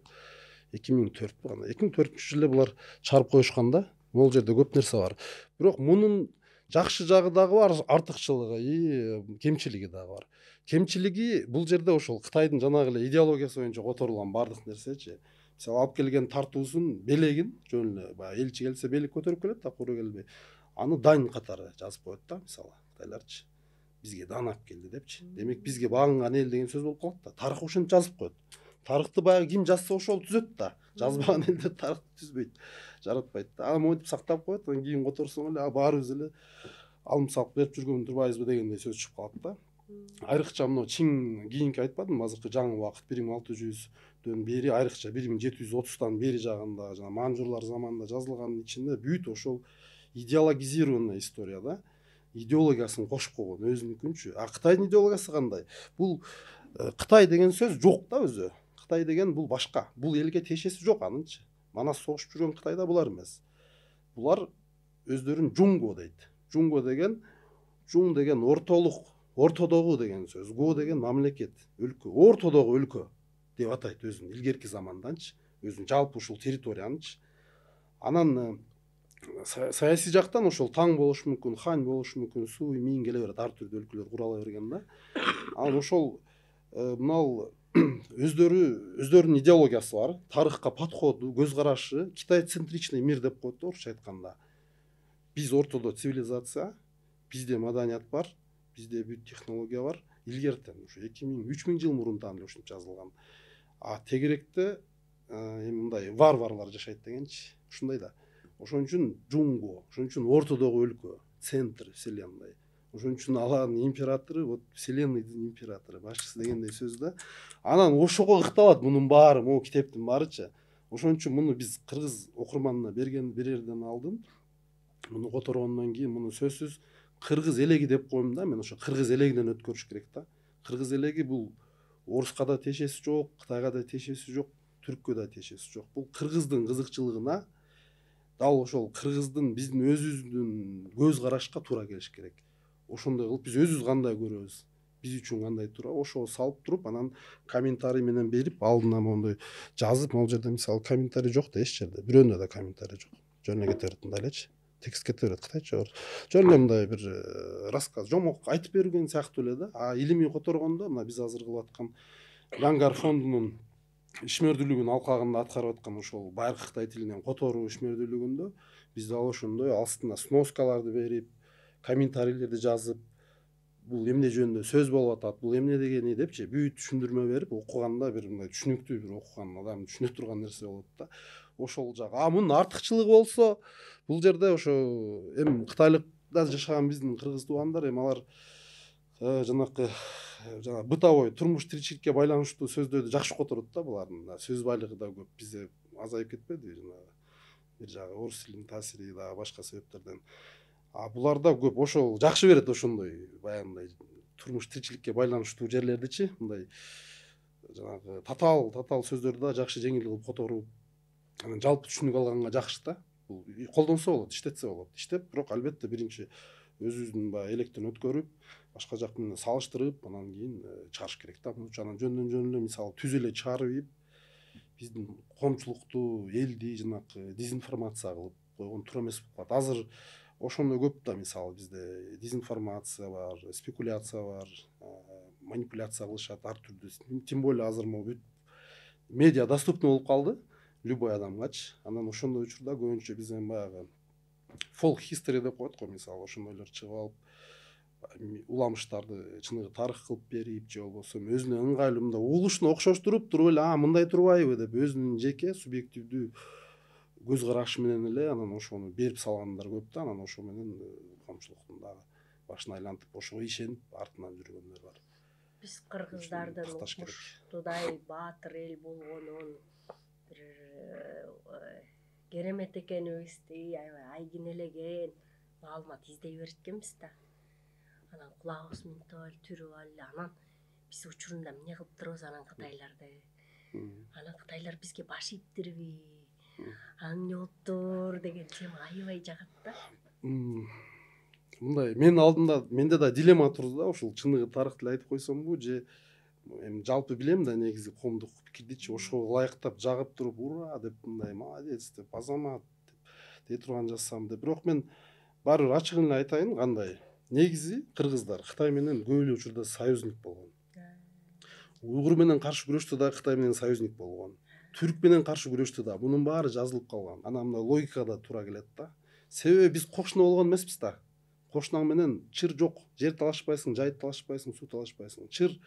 2004 жылы булар чыгарып коюшкан да. Бул жерде көп нерсе бар. Бирок мунун жакшы жагы дагы бар, артыкчылыгы, кемчилиги дагы бар. Кемчилиги бул жерде ошол Кытайдын жанагы эле идеологиясы боюнча которулган бардык нерсечи. Мисалы алып келген тартуусун, белегин жөн эле баягы элчи келсе белек көтөрүп келет да, куру келбей. Аны дань катары жазып коет да, мисалы кытайларчы. Бизге дан алып келди депчи. Демек бизге багынган эл деген сөз болуп калат да. Тарых ошентип жазып коет. Тарыхты баягы ким жазса ошол түзөт да. Жазбаган элдер тарыхты түзбөйт, жаратпайт да. Аны монтип сактап коет, анан кийин которсоң эле баарыбыз эле алым салык берип жүргөн турбайбызбы дегендей сөз чыгып калат да. Айрыкча мына Чиң кийинки айтпадым, азыркы жаңы убакыт 1600дөн бери, айрыкча 1730тан бери жагында жана манжурлар заманында жазылганын ичинде бүт ошол идеологизированный история да. Идеологиясын кошуп койгон өзүнүкүнчү. Кытайдын идеологиясы кандай? Бул Кытай деген сөз жок да өзү. Кытай деген бул башка. Бул элге тиешеси жок анынчы. Манас согушуп жүргөн Кытайда булар эмес. Булар өздөрүн Жунго дейт. Жунго деген ортолук ортодогу деген сөз, го деген мамлекет, өлкө, ортодогу өлкө деп атайт өзүн илгерки заманданчы, өзүн жалпы ушул территориянычы. Анан саясий жактан ошол таң болушу мүмкүн, хань болушу мүмкүн, суй, миң келе берет, ар түрдүү өлкөлөр кура ала берген да. Анан ошол мынал өздөрүнүн идеологиясы бар, тарыхка подходу, көз карашы, Китай центричный мир деп коет да орусча айтканда. Биз ортодо цивилизация, бизде маданият бар, бизде бүт технология бар, илгертен ушу 2000-3000 жыл мурундан эле ушинтип жазылган. А тегеректе эми мындай варварлар жашайт дегенчи, ушундай да. Ошон үчүн Жунго, ошон үчүн ортодогу өлкө, центр вселенной. Ошон үчүн алардын императору, вот вселенныйдын императору, башчысы дегендей сөз да. Анан ошого ыкталат мунун баары, могу китептин баарычы. Ошон үчүн муну биз кыргыз окурманына берерден алдын, муну которгондон кийин муну сөзсүз кыргыз элеги деп коем да. Мен ошо кыргыз элегинен өткөрүш керек да. Кыргыз элеги бул оруска да тиешеси жок, Кытайга да тиешеси жок, түрккө да тиешеси жок. Бул кыргыздын кызыкчылыгына, дал ошол кыргыздын биздин өзүбүздүн көз карашка туура келиш керек. Ошондой кылып биз өзүбүз кандай көрөбүз, биз үчүн кандай туура, ошого салып туруп, анан комментарий менен берип, алдына моундай жазып, могул жерде мисалы комментарий жок да эч жерде. Бирөөнүндө да комментарий жок. Жөн эле кете берет мындай элечи. Текст кете берет кытайча. Жөн эле мындай бир рассказ, жомок айтып берген сыяктуу эле да. А илимий которгондо, мына биз азыр кылып аткан Гангар фондунун ишмердүүлүгүн алкагында аткарып аткан ошол байыркы Кытай тилинен которуу ишмердүүлүгүндө биз дал ошондой астына сноскаларды берип, комментарийлерди жазып, бул эмне жөнүндө сөз болуп атат, бул эмне дегени депчи бүт түшүндүрмө берип, окуганда бир мындай түшүнүктүү бир окуган адам түшүнө турган нерсе болот да. Ошол жагы. А мунун артыкчылыгы болсо, бул жерде ошо эми Кытайлыкта жашаган биздин кыргыз туугандар, эми алар жанакы бытовой турмуш тиричиликке байланыштуу сөздөрдү жакшы которот да, булардын сөз байлыгы да көп. Бизде азайып кетпедиби жанагы бир жагы орус тилинин таасири да башка себептерден. А буларда көп ошол жакшы берет, ошондой баягындай турмуш тиричиликке байланыштуу жерлердичи, мындай жанагы татаал сөздөрдү да жакшы жеңил кылып которуп, анан жалпы түшүнүк алганга жакшы да. Бул колдонсо болот, иштетсе болот. Иштеп, бирок албетте биринчи өзүбүздүн баягы электен өткөрүп, башка жак менен салыштырып, анан кийин чыгарыш керек да. Муну анан жөндөн эле мисалы түз эле чыгарып, биздин коомчулукту, элди жанакы дезинформация кылып койгон туура эмес болуп калат. Азыр ошондой көп да, мисалы бизде дезинформация бар, спекуляция бар, манипуляция кылышат ар түрдүү. Тем более азыр могу медиа доступный болуп калды любой адамгачы. Анан ошондой учурда көбүнчө биз эми баягы folk history деп коет го, мисалы ошондойлор чыгып алып, уламыштарды чыныгы тарых кылып берип, же болбосо өзүнө ыңгайлуу мындай угулушуна окшоштуруп эле, мындай турбайбы деп өзүнүн жеке субъективдүү көз карашы менен эле анан ошону берип салгандар көп да. Анан ошо менен коомчулуктун дагы башын айлантып, ошого ишенип артынан жүргөндөр бар. Биз кыргыздардын укмуштуудай баатыр эл болгонун, бир керемет экенибизди, айгинелеген маалымат издей беришкенбиз да. Анан кулагыбыз мынтип түрүп алып, анан биз учурунда эмне кылып турабыз анан Кытайларды. Анан Кытайлар бизге баш ийиптирби, анан эмне болуптур деген тема аябай жагат да. Мындай менин алдымда, менде да дилемма турду да, ушул чыныгы тарыхты айтып койсомбу, же эми жалпы билем да негизи коомдук пикирдичи ошого ылайыктап жагып туруп, ура деп, мындай молодец деп, азамат деп дей турган жазсам деп. Бирок мен баары бир ачыгын эле айтайын, кандай негизи кыргыздар Кытай менен көп эле учурда союзник болгон. Уйгур менен каршы күрөштө да Кытай менен союзник болгон. Түрк менен каршы күрөштө да, мунун баары жазылып калган. Анан мына логикада туура келет да. Себеби биз кошуна болгон эмеспиз да. Кошунаң менен чыр жок. Жер талашпайсың, жайыт талашпайсың, суу талашпайсың. Чыр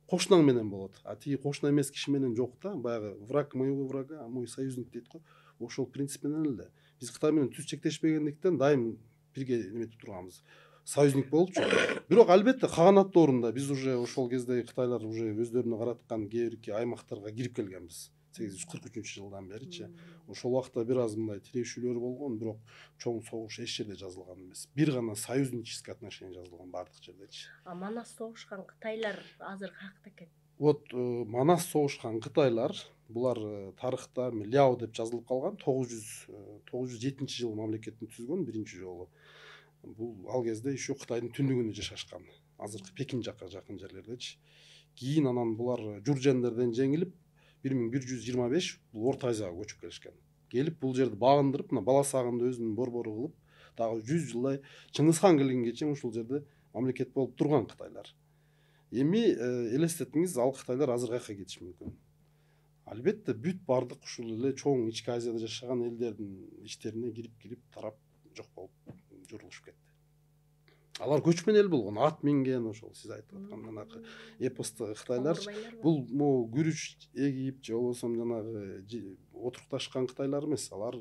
кошунаң менен болот. А тиги кошуна эмес киши менен жок да. Баягы враг моего врага, а мой союзник дейт го. Ошол принцип менен эле. Биз Кытай менен түз чектешпегендиктен дайым бирге неметип турганбыз. Союзник болупчу. Бирок албетте каганаттуу орунда биз уже ошол кезде Кытайлар уже өздөрүнө караткан кээ бирки аймактарга кирип келгенбиз. 843-жылдан беричи. Ошол убакта бир аз мындай тирешүүлөр болгон, бирок чоң согуш эч жерде жазылган эмес. Бир гана союзнический отношение жазылган бардык жердечи. А Манас согушкан Кытайлар азыр каякта экен? Вот Манас согушкан Кытайлар, булар тарыхта Ляо деп жазылып калган. 907-жылы мамлекетин түзгөн биринчи жолу. бул ал кезде еще Кытайдын түндүгүндө жашашкан, азыркы Пекин жакка жакын жерлердечи. Кийин анан булар Журжендерден жеңилип 1125 бул Орто Азияга көчүп келишкен. Келип бул жерди багындырып, мына бала сагынды өзүнүн борбору кылып, дагы 100 жылдай Чыңгыз хан келгенге чейин ушул жерде мамлекет болуп турган Кытайлар. Эми элестетиңиз, ал Кытайлар азыр каяка кетиши мүмкүн? Албетте бүт бардык ушул эле чоң ички Азияда жашаган элдердин ичтерине кирип тарап жок болуп журулушуп кетти. Алар көчмөн эл болгон, ат минген, ошол сиз айтып аткан жанагы эпостогу Кытайлар. Бул могу күрүч эгип же болбосо жанагы отурукташкан Кытайлар эмес. Алар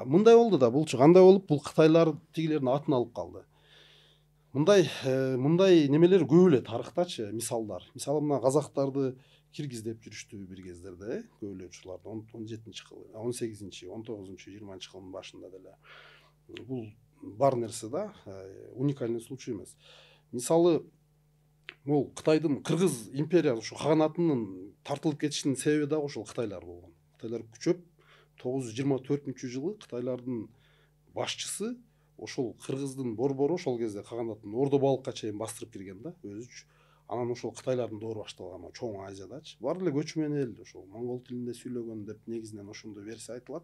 мындай болду да, булчу кандай болуп, бул Кытайлар тигилердин атын алып калды. Мындай немелер көп эле тарыхтачы, мисалдар. Мисалы мына казактарды киргиз деп жүрүштү бир кездерде, көп эле учурларда 17-кыл, 18-чи, 19-чу, 20-чы кылдын башында деле. Бул бар нерсе да, уникальный случай эмес. Мисалы, могу Кытайдын Кыргыз империя ушу каганатынын тартылып кетишинин себеби да ошол Кытайлар болгон. Кытайлар күчөп 924-жылы Кытайлардын башчысы ошол Кыргыздын борбору ошол кезде каганаттын Ордо балыкка чейин бастырып кирген да, өзүчү. Анан ошол Кытайлардын доору башталган чоң Азиядачы. Бар эле көчмөн эл, ошол моңгол тилинде сүйлөгөн деп негизинен ошондой версия айтылат.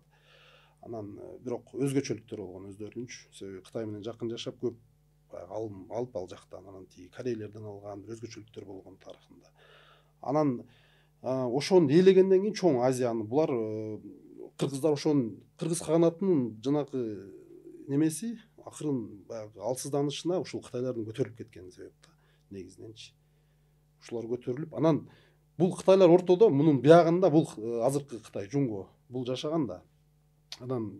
Анан бирок өзгөчөлүктөр болгон өздөрүнчү. Себеби Кытай менен жакын жашап көп алып ал жактан, анан тиги корейлерден алган бир өзгөчөлүктөр болгон тарыхында. Анан ошону ээлегенден кийин чоң Азияны булар кыргыздар ошонун Кыргыз каганатынын жанагы немеси акырын баягы алсызданышына ушул Кытайлардын көтөрүлүп кеткени себеп да, негизиненчи. Ушулар көтөрүлүп, анан бул Кытайлар ортодо, мунун биягында бул азыркы Кытай, Жунго, бул жашаган да. Анан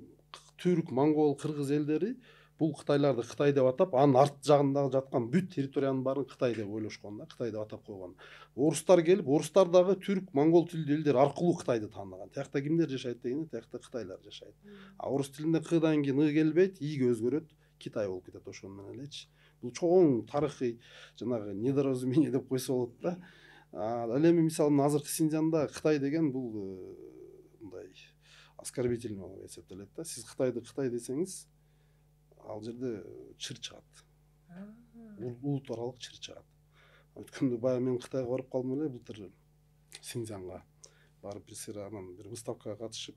түрк, моңгол, кыргыз элдери бул Кытайларды Кытай деп атап, анын арт жагында жаткан бүт территориянын баарын Кытай деп ойлошкон да, Кытай деп атап койгон. Орустар келип, орустар дагы түрк, моңгол тилдүү элдер аркылуу Кытайды тааныган. Тиякта кимдер жашайт дегенде, тиякта Кытайлар жашайт. А орус тилинде кыдан кийин ы келбейт, иге өзгөрөт, Китай болуп кетет ошону менен элечи. Бул чоң тарыхый жанагы недоразумение деп койсо болот да. Ал эми мисалы азыркы Синьцзянда Кытай деген бул мындай оскорбительный болуп эсептелет да. Сиз Кытайды Кытай десеңиз, ал жерде чыр чыгат. Улут аралык чыр чыгат. Өткөндө баягы мен Кытайга барып калдым эле, былтыр Синьцзянга барып бир сыйра анан бир выставкага катышып,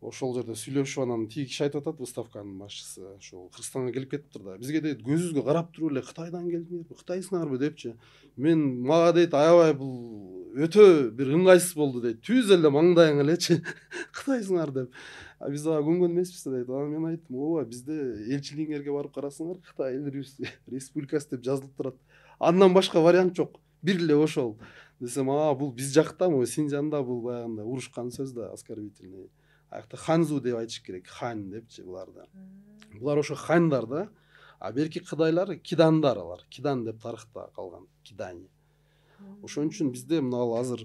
ошол жерде сүйлөшүп, анан тиги киши айтып атат, выставканын башчысы, ошол Кыргызстанга келип кетиптир да. Бизге дейт көзүбүзгө карап туруп эле Кытайдан келдиңерби, Кытайсыңарбы депчи. Мен мага дейт, аябай бул өтө бир ыңгайсыз болду дейт. Түз эле маңдайың элечи Кытайсыңар деп. Биз ага көнгөн эмеспиз дейт. Анан мен айттым, ооба, бизде элчилигиңерге барып карасаңар, Кытай Эл Республикасы деп жазылып турат. Андан башка вариант жок. Бир эле ошол. Десем, бул биз жакта, могу Синьцзянда бул баягында урушкан сөз да, оскорбительный. Аякта ханзу деп айтыш керек, хан депчи буларда. Булар ошо хандар да, а берки Кытайлар кидандар алар. Кидан деп тарыхта калган, кидани. Ошон үчүн бизде мына азыр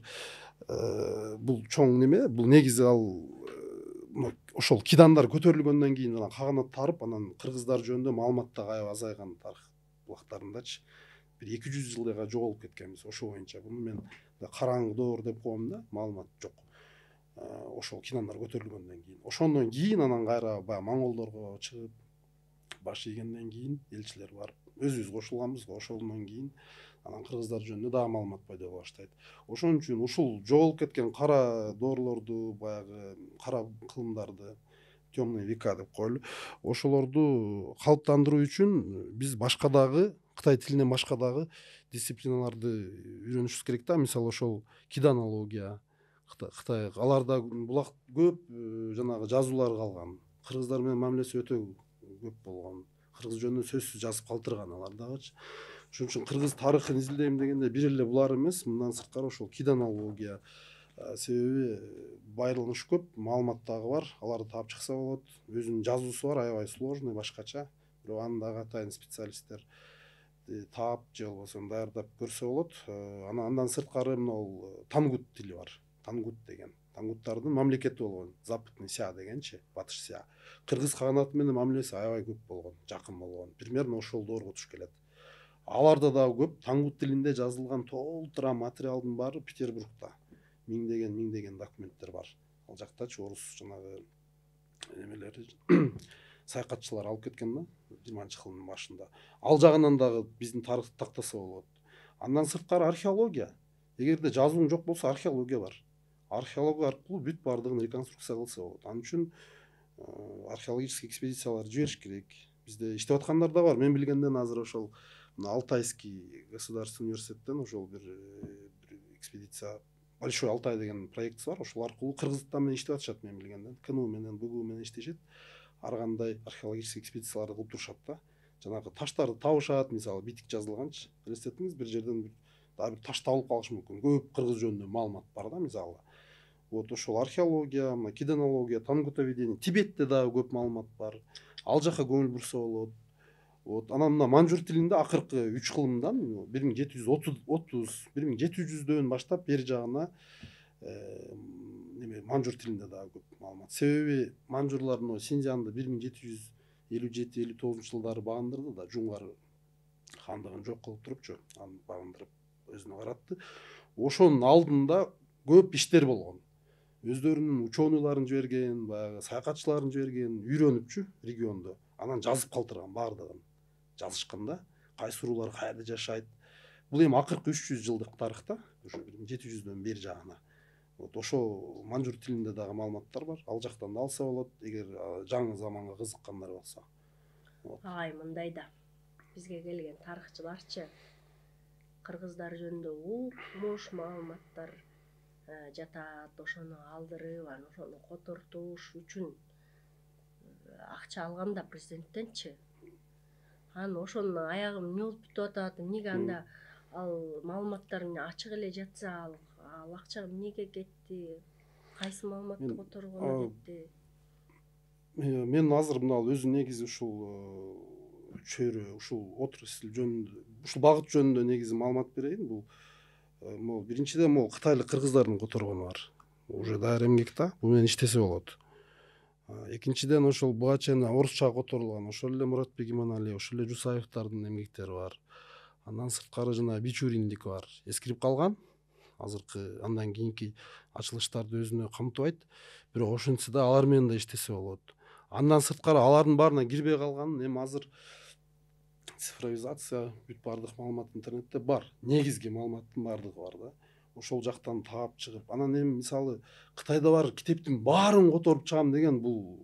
бул чоң неме, бул негизи ал ошол кидандар көтөрүлгөндөн кийин анан каганат тарып, анан кыргыздар жөнүндө маалымат да аябай азайган тарых убактарындачы. Бир 200 жылга жоголуп кеткенбиз ошо боюнча. Буну мен караңгы доор деп коем да, маалымат жок. Ошол кидандар көтөрүлгөндөн кийин. Ошондон кийин анан кайра баягы монголдорго чыгып баш ийгенден кийин элчилер барып өзүбүз кошулганбыз. Ошондон кийин анан кыргыздар жөнүндө дагы маалымат пайда боло баштайт. Ошон үчүн ушул жоголуп кеткен кара доорлорду, баягы кара кылымдарды, темный века деп коелу, ошолорду калыптандыруу үчүн биз башка дагы Кытай тилинен башка дагы дисциплиналарды үйрөнүшүбүз керек да. Мисалы ошол киданология, Кытай аларда булак көп жанагы жазуулар калган. Кыргыздар менен мамилеси өтө көп болгон. Кыргыз жөнүндө сөзсүз жазып калтырган алар дагычы. Ошон үчүн кыргыз тарыхын изилдейм дегенде бир эле булар эмес, мындан сырткары ошол киданология. Себеби байырылыш көп, маалымат дагы бар. Аларды таап чыкса болот. Өзүнүн жазуусу бар, аябай сложный, башкача. Бирок аны дагы атайын специалисттер таап же болбосо даярдап көрсө болот. Андан сырткары мына тангут тили бар. Тангут деген. Тангуттардын мамлекети болгон. Западный Ся дегенчи, батыш Ся. Кыргыз каганаты менен мамилеси аябай көп болгон, жакын болгон. Примерно ошол доорго туш келет. Аларда дагы көп тангут тилинде жазылган толтура материалдын баары Петербургда. Миңдеген документтер бар. Ал жактачы орус жанагы немелери саякатчылар алып кеткен да 20-жылдын башында. Ал жагынан дагы биздин тарыхты тактаса болот. Андан сырткары археология. Эгерде жазуун жок болсо археология бар. Археология аркылуу бүт бардыгын реконструкция кылса болот. Анын үчүн археологический экспедициялар жибериш керек. Бизде иштеп аткандар да бар. Мен билгенден азыр ошол Алтайский государственный университеттен ошол бир экспедиция Большой Алтай деген проектisi бар. Ошол аркылуу Кыргызстан менен иштеп атышат мен билгенден. КНУ менен БГУ менен иштешет. Ар кандай археологический экспедицияларды кылып турушат да. Жанагы таштарды табышат, мисалы битик жазылганчы. Элестетиңиз, бир жерден дагы бир таш табылып калышы мүмкүн. Көп кыргыз жөнүндө маалымат бар да, мисалы. Вот ошол археология, киденология, тангутоведение, Тибетте дагы көп маалымат бар. Ал жака көңүл бурса болот. Вот анан мына манжур тилинде акыркы 3 кылымдан 1700-дөн баштап бери жагына манжур тилинде дагы көп маалымат. Себеби манжурлардын Синьцзянды 1757-59 жылдары багындырды да, Жуңгар хандыгын жок кылып турупчу, аны багындырып өзүнө каратты. Ошонун алдында көп иштер болгон. Өздөрүнүн ученыйларын жиберген, баягы саякатчыларын жиберген, үйрөнүпчү региондо. Анан жазып калтырган бардыгын. Жазышкан да, кайсы уруулар каерде жашайт. Бул эми акыркы 300 жылдык тарыхта, ошо 1700-дөн бери жагына. Вот ошо манжур тилинде дагы маалыматтар бар. Ал жактан да алса болот, эгер жаңы заманга кызыккандар болсо. Агай мындай да. Бизге келген тарыхчыларчы кыргыздар жөнүндө укмуш маалыматтар жатат, ошону алдырып, ошону котортуш үчүн акча алганда президенттенчи. Анан ошонун аягы эмне болуп бүтүп атат, эмнеге анда ал маалыматтар ачык эле жатса, ал акча эмнеге кетти, кайсы маалыматты которгону кетти? Мен азыр мына өзү негизи ушул чөйрө, ушул отрасль жөнүндө, ушул багыт жөнүндө негизи маалымат берейин. Бул могу биринчиден могу кытайлык кыргыздардын которгону бар. Уже даяр эмгек да, бул менен иштесе болот. Экинчиден ошол буга чейин орусча которулган, ошол эле Муратбек Иманалиев, ошол эле Жусаевдардын эмгектери бар. Андан сырткары жана Бичуриндик бар. Эскирип калган. Азыркы андан кийинки ачылыштарды өзүнө камтыбайт. Бирок ошентсе да алар менен да иштесе болот. Андан сырткары алардын баарына кирбей калганын эми азыр цифровизация, бүт бардык маалымат интернетте бар. Негизги маалыматтын бардыгы бар да. Ошол жактан таап чыгып, анан эми мисалы Кытайда бар китептин баарын которуп чыгам деген бул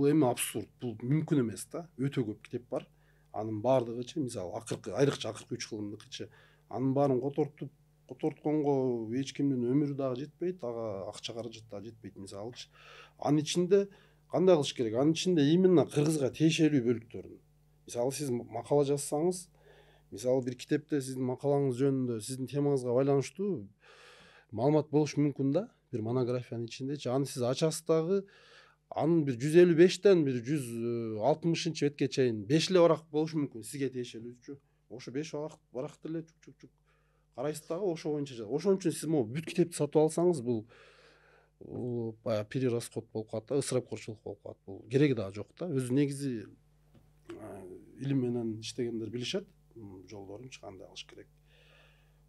эми абсурд, бул мүмкүн эмес да. Өтө көп китеп бар. Анын бардыгычы мисалы айрыкча акыркы 3 кылымдыкычы анын баарын котортконго эч кимдин өмүрү дагы жетпейт, ага акча каражат дагы жетпейт мисалычы. Анын ичинде кандай кылыш керек? Анын ичинде именно кыргызга тиешелүү бөлүктөрүн. Мисалы сиз макала жазсаңыз, мисалы бир китепте сиздин макалаңыз жөнүндө, сиздин темаңызга байланыштуу маалымат болушу мүмкүн да, бир монографиянын ичиндечи. Аны сиз ачасыз дагы, анын бир 155-тен бир 160-чы бетке чейин 5 эле барак болушу мүмкүн сизге тиешелүүчү. Ошо 5 баракты эле чук карайсыз дагы, ошо боюнча. Ошон үчүн сиз могу бүт китепти сатып алсаңыз, бул баягы перерасход болуп калат да, ысырапкорчулук болуп калат. Бул кереги дагы жок да. Өзү негизи илим менен иштегендер билишет, жолдорун кандай кылыш керек.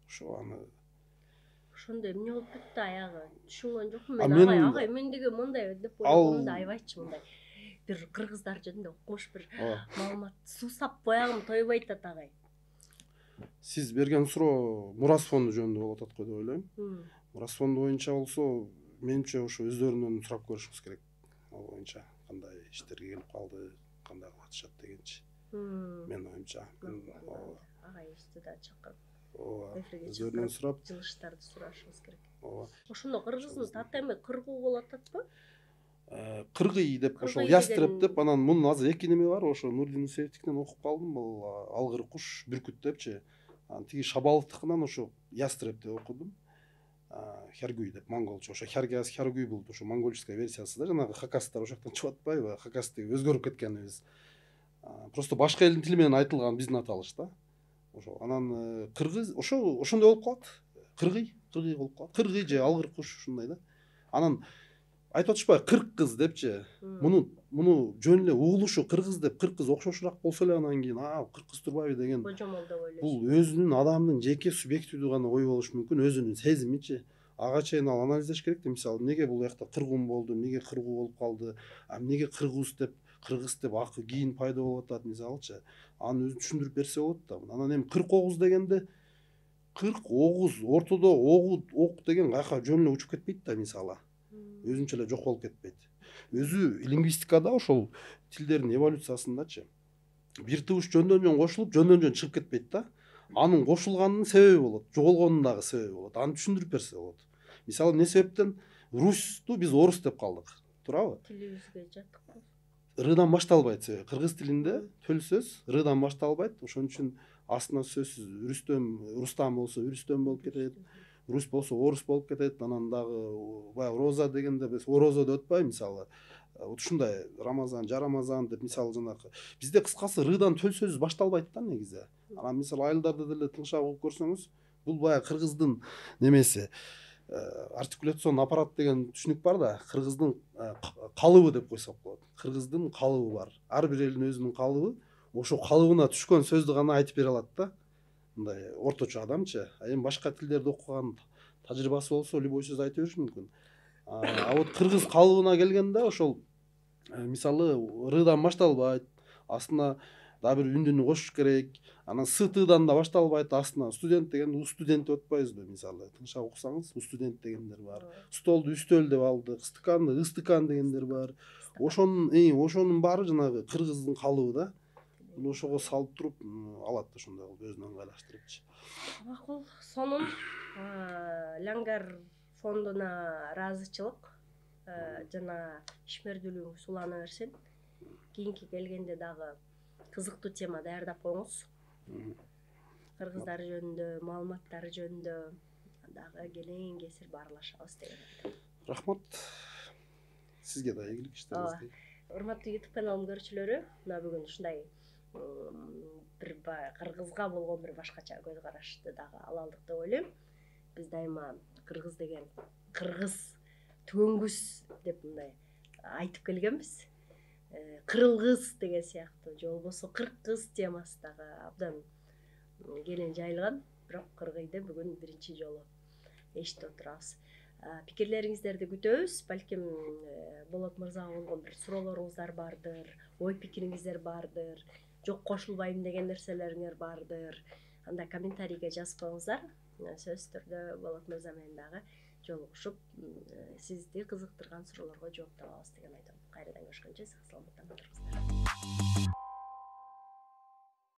Ошо аны Ошондо эмне болуп кетти аягы? Түшүнгөн жокмун мен. Агай мен деген мындай деп ойлогом да, айбайчы мындай. Бир кыргыздар жөнүндө укмуш бир маалымат суусап боягым тойбойт агай. Сиз берген суроо мурас фонду жөнүндө болуп атат го деп ойлойм. Мурас фонду боюнча болсо, менимче ошо өздөрүнөн сурап көрүшүбүз керек. Ал боюнча кандай иштерге келип калды, кандай кылып атышат дегенчи. Мен оюмча. Агай исте да чакырып. Өздөрүнөн сурап, жылыштарды сурашыбыз керек. Ооба. Ошондо кыргыздын тотеми кыргуу болуп ататпы? Кыргый деп, ошол ястреб деп, анан мунун азыр эки неме бар, ошо Нурдин Усеевдикинен окуп калдым, бул алгыр куш, бүркүт депчи. Анан тиги Шабаловдукунан ошо ястреб деп окудум. Хергуй деп, монголча. Ошо Хергас, Хергуй бул ошо монголческая версиясы да, жанагы хакастар ошол жактан чыгып атпайбы? Хакас деген өзгөрүп кеткенибиз. Просто башка элдин тили менен айтылган биздин аталыш да. Ошо анан кыргыз ошондой болуп калат. Кыргый болуп калат. Кыргый же алгыр куш ушундай да. Анан айтып атышпайбы, кырк кыз депчи. Муну жөн эле угулушу кыргыз деп, кырк кыз окшошураак болсо эле анан кийин кырк кыз турбайбы деген. Божомол деп ойлойсуз. Бул өзүнүн адамдын жеке субъективдүү гана ой болушу мүмкүн, өзүнүн сезимичи. Ага чейин ал анализдеш керек да, мисалы, эмнеге бул жакта кыргын болду, эмнеге кыргуу болуп калды, эмнеге кыргыз деп кыргыз деп акы кийин пайда болуп атат мисалычы, аны өзү түшүндүрүп берсе болот да. Анан эми 49 дегенде 49 ортодо ок деген каяка жөн эле учуп кетпейт да мисалы. Өзүнчө эле жок болуп кетпейт. Өзү лингвистикада ошол тилдердин эволюциясындачы бир туш жөндөн жөн кошулуп, жөндөн жөн чыгып кетпейт да. Анын кошулганынын себеби болот, жоголгонунун дагы себеби болот. Аны түшүндүрүп берсе болот. Мисалы, эмне себептен Русту биз орус деп калдык, туурабы? Тилибизге жаттыкпы. Рыдан башталбайт себеби. Кыргыз тилинде төл сөз рыдан башталбайт. Ошон үчүн астына сөзсүз Рустам болсо Рүстөм болуп кетет. Рус болсо орус болуп кетет. Анан дагы баягы роза дегенде биз орозо деп атпайбы мисалы. Вот ушундай Рамазан, жарамазан деп мисалы жанагы. Бизде кыскасы рыдан төл сөз башталбайт да негизи. Анан мисалы айылдарда деле тыңшап угуп көрсөңүз, бул баягы кыргыздын немеси артикуляцион аппарат деген түшүнүк бар да, кыргыздын калыбы деп койсок болот. Кыргыздын калыбы бар. Ар бир элдин өзүнүн калыбы, ошо калыбына түшкөн сөздү гана айтып бере алат да. Мындай орточо адамчы. Эми башка тилдерди окуган тажрыйбасы болсо любой сөз айта бериши мүмкүн. Вот кыргыз калыбына келгенде ошол мисалы рыдан башталбайт, астына дагы бир үндүнү кошуш керек. Анан СТдан да башталбайт, астына студент деген у студент деп атпайбызбы мисалы. Тыңшап уксаңыз, у студент дегендер бар. Столду үстөл деп алдык, стаканды ыстыкан дегендер бар. Ошонун баары жанагы кыргыздын калыбы да. Ошого салып туруп алат да ошондой өзүнө ыңгайлаштырыпчы. Макул, сонун Лаңгар фондуна ыраазычылык жана ишмердүүлүгүңүз улана берсин. Кийинки келгенде дагы кызыктуу тема даярдап коюңуз. Кыргыздар жөнүндө, маалыматтары жөнүндө дагы келең кесир баарлашабыз деген. Рахмат. Сизге да ийгилик иштериңизге. Урматтуу YouTube каналым көрүүчүлөрү, мына бүгүн ушундай бир кыргызга болгон бир башкача көз карашты дагы ала алдык деп ойлойм. Биз дайыма кыргыз деген кыргыз түгөнгүс деп мындай айтып келгенбиз. Кырылгыз деген сыяктуу же болбосо 40 кыз темасы дагы абдан кенен жайылган, бирок кыргызды бүгүн биринчи жолу эшитип отурабыз. Пикирлериңиздерди күтөбүз. Балким Болот мырзага болгон бир суроолоруңуздар бардыр, ой пикириңиздер бардыр, жок кошулбайм деген нерселериңер бардыр. Анда комментарийге жазып коюңуздар. Сөзсүз түрдө Болот мырза менен дагы жолугушуп, сизди кызыктырган суроолорго жооп табабыз деген ойдомун. Кайрадан көрүшкөнчө сак саламатта болуңуздар.